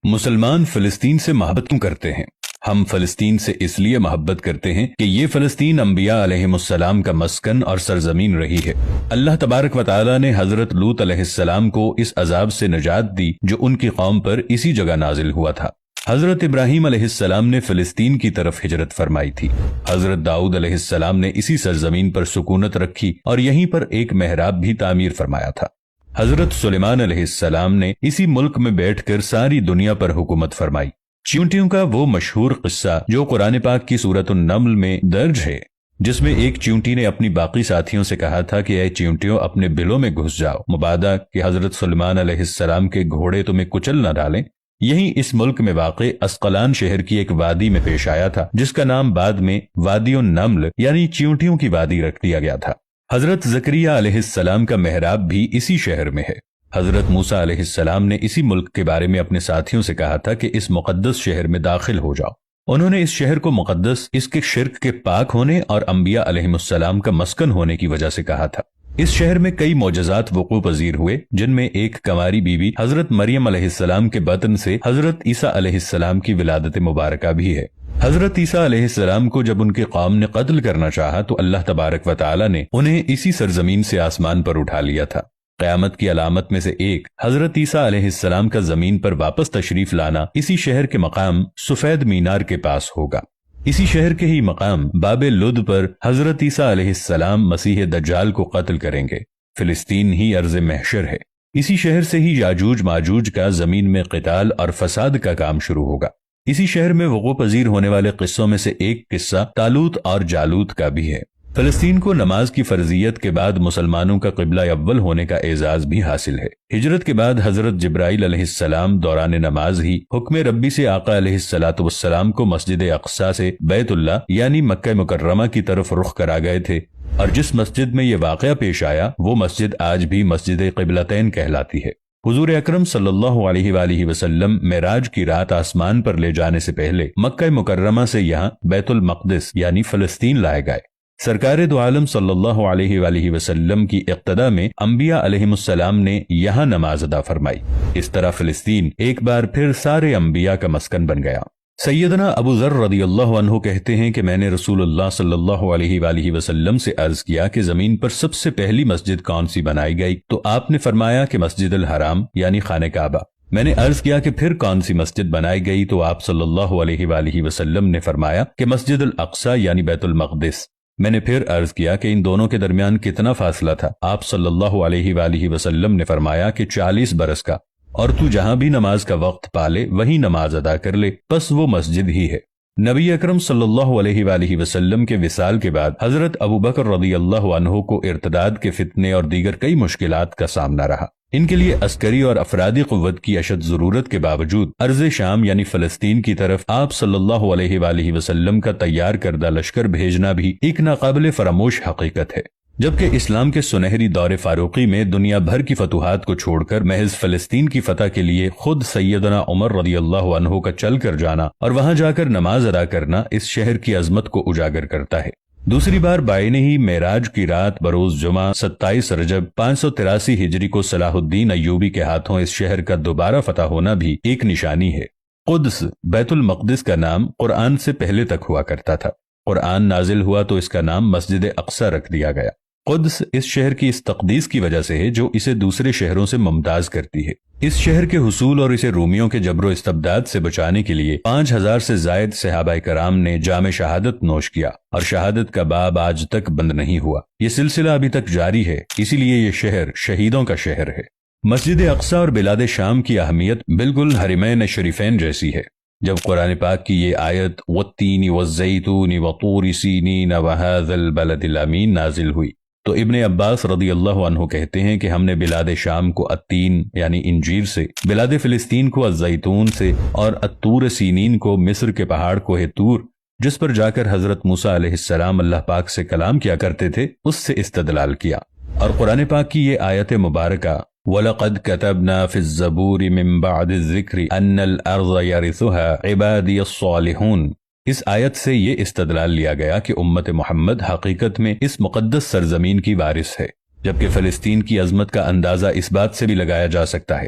مسلمان فلسطین سے محبت کیوں کرتے ہیں؟ ہم فلسطین سے اس لیے محبت کرتے ہیں کہ یہ فلسطین انبیاء علیہ السلام کا مسکن اور سرزمین رہی ہے۔ اللہ تبارک و تعالی نے حضرت لوط علیہ السلام کو اس عذاب سے نجات دی جو ان کی قوم پر اسی جگہ نازل ہوا تھا۔ حضرت ابراہیم علیہ السلام نے فلسطین کی طرف ہجرت فرمائی تھی۔ حضرت داؤد علیہ السلام نے اسی سرزمین پر سکونت رکھی اور یہیں پر ایک محراب بھی تعمیر فرمایا تھا۔ حضرت سلیمان علیہ السلام نے اسی ملک میں بیٹھ کر ساری دنیا پر حکومت فرمائی۔ چیونٹیوں کا وہ مشہور قصہ جو قرآن پاک کی سورۃ النمل میں درج ہے، جس میں ایک چیونٹی نے اپنی باقی ساتھیوں سے کہا تھا کہ اے چیونٹیوں اپنے بلوں میں گھس جاؤ، مبادا کہ حضرت سلیمان علیہ السلام کے گھوڑے تمہیں کچل نہ ڈالیں۔ یہی اس ملک میں واقع اسقلان شہر کی ایک وادی میں پیش آیا تھا، جس کا نام بعد میں وادی النمل یعنی چیونٹیوں کی وادی رکھ دیا گیا تھا۔ حضرت زکریا علیہ السلام کا محراب بھی اسی شہر میں ہے۔ حضرت موسیٰ علیہ السلام نے اسی ملک کے بارے میں اپنے ساتھیوں سے کہا تھا کہ اس مقدس شہر میں داخل ہو جاؤ۔ انہوں نے اس شہر کو مقدس اس کے شرک کے پاک ہونے اور انبیاء علیہ السلام کا مسکن ہونے کی وجہ سے کہا تھا۔ اس شہر میں کئی معجزات وقوع پذیر ہوئے، جن میں ایک کنواری بیوی حضرت مریم علیہ السلام کے بطن سے حضرت عیسیٰ علیہ السلام کی ولادت مبارکہ بھی ہے۔ حضرت عیسیٰ علیہ السلام کو جب ان کے قوم نے قتل کرنا چاہا تو اللہ تبارک و تعالی نے انہیں اسی سرزمین سے آسمان پر اٹھا لیا تھا۔ قیامت کی علامت میں سے ایک حضرت عیسیٰ علیہ السلام کا زمین پر واپس تشریف لانا اسی شہر کے مقام سفید مینار کے پاس ہوگا۔ اسی شہر کے ہی مقام باب لد پر حضرت عیسیٰ علیہ السلام مسیح دجال کو قتل کریں گے۔ فلسطین ہی ارض محشر ہے۔ اسی شہر سے ہی یاجوج ماجوج کا زمین میں قتال اور فساد کا کام شروع ہوگا۔ اسی شہر میں وقوع پذیر ہونے والے قصوں میں سے ایک قصہ طالوت اور جالوت کا بھی ہے۔ فلسطین کو نماز کی فرضیت کے بعد مسلمانوں کا قبلہ اول ہونے کا اعزاز بھی حاصل ہے۔ ہجرت کے بعد حضرت جبرائیل علیہ السلام دوران نماز ہی حکم ربی سے آقا علیہ السلام کو مسجد اقصی سے بیت اللہ یعنی مکہ مکرمہ کی طرف رخ کرا گئے تھے، اور جس مسجد میں یہ واقعہ پیش آیا وہ مسجد آج بھی مسجد قبلتین کہلاتی ہے۔ حضور اکرم صلی اللہ علیہ وآلہ وسلم معراج کی رات آسمان پر لے جانے سے پہلے مکہ مکرمہ سے یہاں بیت المقدس یعنی فلسطین لائے گئے۔ سرکار دو عالم صلی اللہ علیہ وآلہ وسلم کی اقتداء میں انبیاء علیہ السلام نے یہاں نماز ادا فرمائی۔ اس طرح فلسطین ایک بار پھر سارے انبیاء کا مسکن بن گیا۔ سیدنا ابو ذر رضی اللہ عنہ کہتے ہیں کہ میں نے رسول اللہ صلی اللہ علیہ وآلہ وسلم سے عرض کیا کہ زمین پر سب سے پہلی مسجد کون سی بنائی گئی؟ تو آپ نے فرمایا کہ مسجد الحرام یعنی خانہ کعبہ۔ میں نے عرض کیا کہ پھر کون سی مسجد بنائی گئی؟ تو آپ صلی اللہ علیہ وآلہ وسلم نے فرمایا کہ مسجد الاقصی یعنی بیت المقدس۔ میں نے پھر عرض کیا کہ ان دونوں کے درمیان کتنا فاصلہ تھا؟ آپ صلی اللہ علیہ وآلہ وسلم نے فرمایا کہ 40 برس کا، اور تو جہاں بھی نماز کا وقت پالے وہی نماز ادا کر لے، بس وہ مسجد ہی ہے۔ نبی اکرم صلی اللہ علیہ وآلہ وسلم کے وصال کے بعد حضرت ابو بکر رضی اللہ عنہ کو ارتداد کے فتنے اور دیگر کئی مشکلات کا سامنا رہا۔ ان کے لیے عسکری اور افرادی قوت کی اشد ضرورت کے باوجود ارض شام یعنی فلسطین کی طرف آپ صلی اللہ علیہ وآلہ وسلم کا تیار کردہ لشکر بھیجنا بھی ایک ناقابل فراموش حقیقت ہے۔ جبکہ اسلام کے سنہری دور فاروقی میں دنیا بھر کی فتوحات کو چھوڑ کر محض فلسطین کی فتح کے لیے خود سیدنا عمر رضی اللہ عنہ کا چل کر جانا اور وہاں جا کر نماز ادا کرنا اس شہر کی عظمت کو اجاگر کرتا ہے۔ دوسری بار بعینہ ہی معراج کی رات بروز جمعہ 27 رجب 583 ہجری کو صلاح الدین ایوبی کے ہاتھوں اس شہر کا دوبارہ فتح ہونا بھی ایک نشانی ہے۔ قدس بیت المقدس کا نام قرآن سے پہلے تک ہوا کرتا تھا۔ قرآن نازل ہوا تو اس کا نام مسجد اقصی رکھ دیا گیا۔ قدس اس شہر کی اس تقدیس کی وجہ سے ہے جو اسے دوسرے شہروں سے ممتاز کرتی ہے۔ اس شہر کے حصول اور اسے رومیوں کے جبر و استبداد سے بچانے کے لیے 5000 سے زائد صحابہ کرام نے جام شہادت نوش کیا، اور شہادت کا باب آج تک بند نہیں ہوا۔ یہ سلسلہ ابھی تک جاری ہے، اسی لیے یہ شہر شہیدوں کا شہر ہے۔ مسجد اقصی اور بلاد شام کی اہمیت بالکل حرمین شریفین جیسی ہے۔ جب قرآن پاک کی یہ آیت والتین والزیتون وطور سینین وہذا البلد الامین نازل ہوئی تو ابن عباس رضی اللہ عنہ کہتے ہیں کہ ہم نے بلاد شام کو التین یعنی انجیر سے، بلاد فلسطین کو الزیتون سے، اور الطور سینین کو مصر کے پہاڑ کوہ طور جس پر جا کر حضرت موسیٰ علیہ السلام اللہ پاک سے کلام کیا کرتے تھے اس سے استدلال کیا۔ اور قرآن پاک کی یہ آیت مبارکہ وَلَقَدْ كَتَبْنَا فِي الزَّبُورِ مِن بَعْدِ الذِّكْرِ أَنَّ الْأَرْضَ يَرِثُهَا عِبَادِيَ الصَّالِحُونَ، اس آیت سے یہ استدلال لیا گیا کہ امت محمد حقیقت میں اس مقدس سرزمین کی وارث ہے، جبکہ فلسطین کی عظمت کا اندازہ اس بات سے بھی لگایا جا سکتا ہے